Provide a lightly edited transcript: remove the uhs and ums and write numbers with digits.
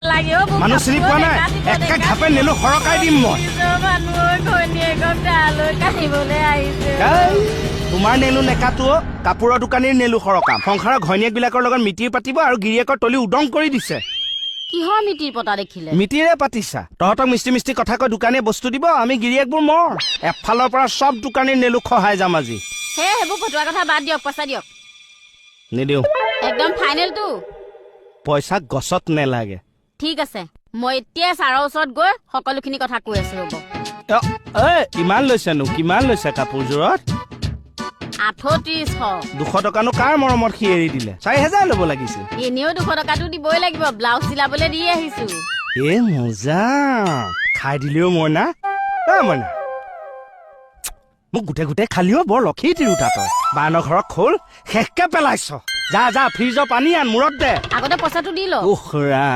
মানুহ চিনি পোৱা নাই একে ঘাপে নেলো সৰকাই দিম মই তোমাৰ নেলো নেকাটো কাপোৰৰ দোকানীৰ নেলো সৰকাম সংসাৰৰ ঘৈণীয়েক বিলাকৰ লগত মিতিৰ পাতিব আৰু গিৰিয়েকৰ তলি উদং কৰি দিছে কিহৰ মিতিৰ পতা দেখিলে মিতিৰে পাতিছা তহঁতক মিষ্টি মিষ্টি কথা কৈ দোকানীয়ে বস্তু দিব আমি গিৰিয়েকবোৰ মৰ এফালৰ পৰা সব দোকানীৰ নেলো খহাই যাম আজি সেইবোৰ ফটোৱাৰ কথা বাদ দিয়ক পইচা দিয়ক নিদিওঁ একদম ফাইনেলটো পইচা গছত নেলাগে ঠিক আছে মই এতিয়া ছাৰৰ ওচৰত গৈ সকলোখিনি কথা কৈ আছো ৰ'ব কিমান লৈছেনো কিমান লৈছে কাপোৰযোৰত 3800 200 টকানো কাৰ মৰমত সি এৰি দিলে 4000 ল'ব লাগিছিল এনেও 200 টকাটো দিবই লাগিব ব্লাউজ চিলাবলৈ দি আহিছো এ মজা খাই দিলেও মই না মইনা মোক গোটে গোটে খালিও বৰ লক্ষী তিৰোতা তই বানৰ ঘৰত খোল শেষকে পেলাইছ যা যা ফ্ৰিজৰ পানী আন মূৰত দে আগতে পইচাটো দি ল উখৰা